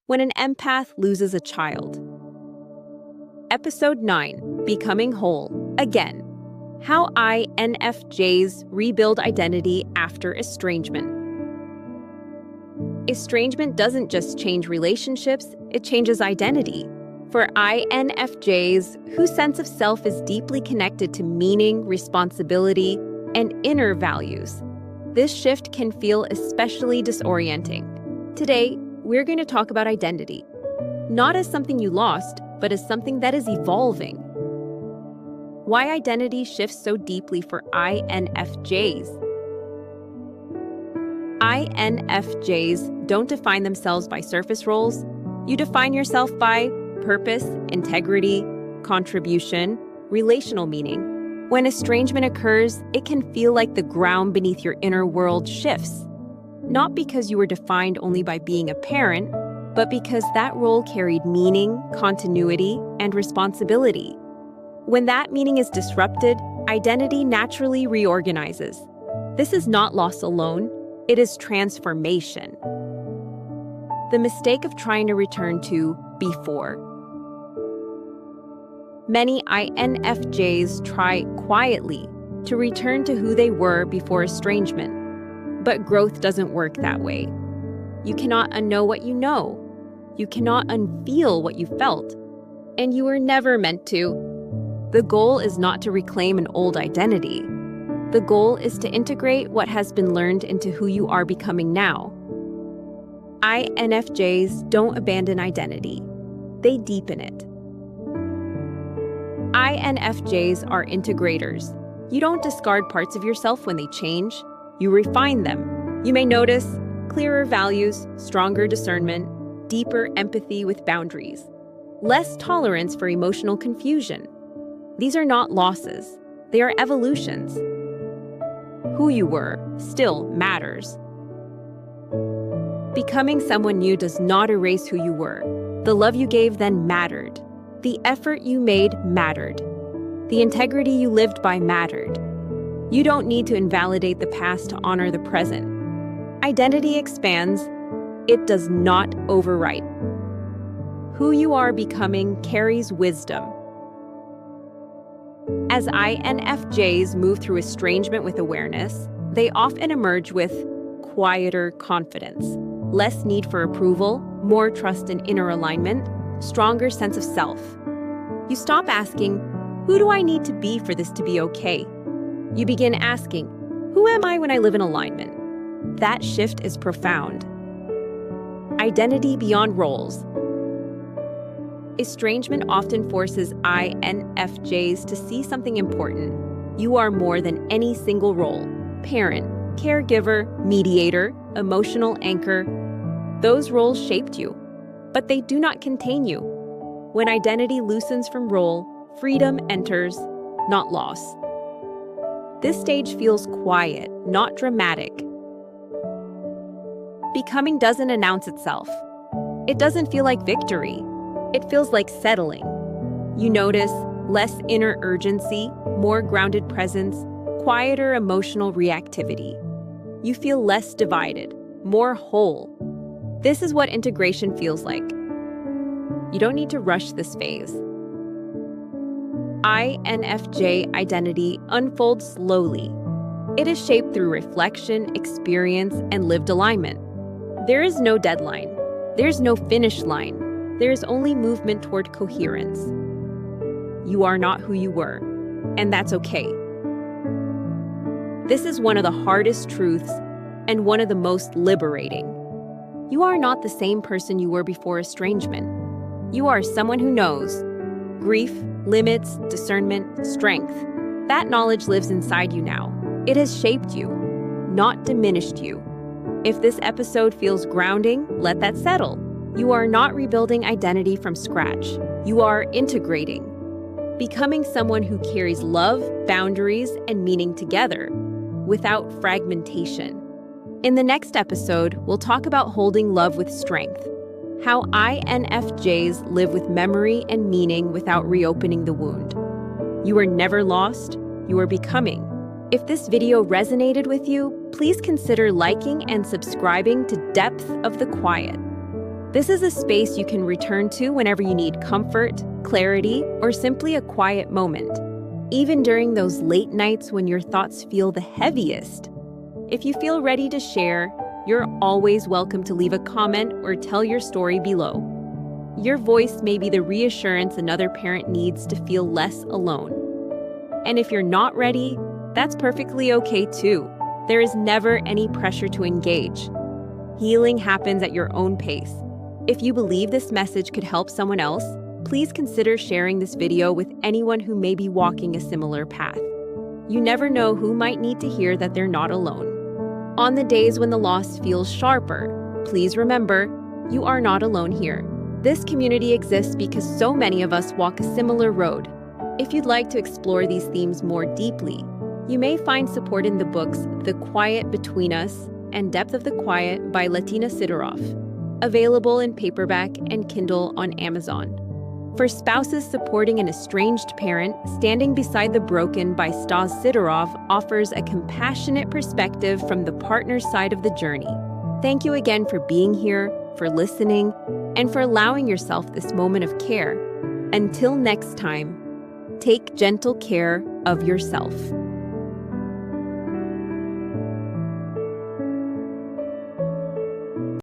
when an empath loses a child. Episode 9, Becoming Whole. Again, how INFJs rebuild identity after estrangement. Estrangement doesn't just change relationships, it changes identity. For INFJs, whose sense of self is deeply connected to meaning, responsibility, and inner values, this shift can feel especially disorienting. Today, we're going to talk about identity, not as something you lost, but as something that is evolving. Why identity shifts so deeply for INFJs. INFJs don't define themselves by surface roles. You define yourself by purpose, integrity, contribution, relational meaning. When estrangement occurs, it can feel like the ground beneath your inner world shifts. Not because you were defined only by being a parent, but because that role carried meaning, continuity, and responsibility. When that meaning is disrupted, identity naturally reorganizes. This is not loss alone, it is transformation. The mistake of trying to return to before. Many INFJs try quietly to return to who they were before estrangement. But growth doesn't work that way. You cannot unknow what you know. You cannot unfeel what you felt. And you were never meant to. The goal is not to reclaim an old identity. The goal is to integrate what has been learned into who you are becoming now. INFJs don't abandon identity. They deepen it. INFJs are integrators. You don't discard parts of yourself when they change. You refine them. You may notice clearer values, stronger discernment, deeper empathy with boundaries, less tolerance for emotional confusion. These are not losses. They are evolutions. Who you were still matters. Becoming someone new does not erase who you were. The love you gave then mattered. The effort you made mattered. The integrity you lived by mattered. You don't need to invalidate the past to honor the present. Identity expands. It does not overwrite. Who you are becoming carries wisdom. As INFJs move through estrangement with awareness, they often emerge with quieter confidence, less need for approval, more trust in inner alignment, stronger sense of self. You stop asking, who do I need to be for this to be okay? You begin asking, who am I when I live in alignment? That shift is profound. Identity beyond roles. Estrangement often forces INFJs to see something important. You are more than any single role: parent, caregiver, mediator, emotional anchor. Those roles shaped you, but they do not contain you. When identity loosens from role, freedom enters, not loss. This stage feels quiet, not dramatic. Becoming doesn't announce itself. It doesn't feel like victory. It feels like settling. You notice less inner urgency, more grounded presence, quieter emotional reactivity. You feel less divided, more whole. This is what integration feels like. You don't need to rush this phase. INFJ identity unfolds slowly. It is shaped through reflection, experience, and lived alignment. There is no deadline. There's no finish line. There is only movement toward coherence. You are not who you were, and that's okay. This is one of the hardest truths and one of the most liberating. You are not the same person you were before estrangement. You are someone who knows grief, limits, discernment, strength. That knowledge lives inside you now. It has shaped you, not diminished you. If this episode feels grounding, let that settle. You are not rebuilding identity from scratch. You are integrating, becoming someone who carries love, boundaries, and meaning together, without fragmentation. In the next episode, we'll talk about holding love with strength, how INFJs live with memory and meaning without reopening the wound. You are never lost, you are becoming. If this video resonated with you, please consider liking and subscribing to Depth of the Quiet. This is a space you can return to whenever you need comfort, clarity, or simply a quiet moment, even during those late nights when your thoughts feel the heaviest. If you feel ready to share, you're always welcome to leave a comment or tell your story below. Your voice may be the reassurance another parent needs to feel less alone. And if you're not ready, that's perfectly okay too. There is never any pressure to engage. Healing happens at your own pace. If you believe this message could help someone else, please consider sharing this video with anyone who may be walking a similar path. You never know who might need to hear that they're not alone. On the days when the loss feels sharper, please remember, you are not alone here. This community exists because so many of us walk a similar road. If you'd like to explore these themes more deeply, you may find support in the books The Quiet Between Us and Depth of the Quiet by Latina Sidorov, available in paperback and Kindle on Amazon. For spouses supporting an estranged parent, Standing Beside the Broken by Stas Sidorov offers a compassionate perspective from the partner's side of the journey. Thank you again for being here, for listening, and for allowing yourself this moment of care. Until next time, take gentle care of yourself.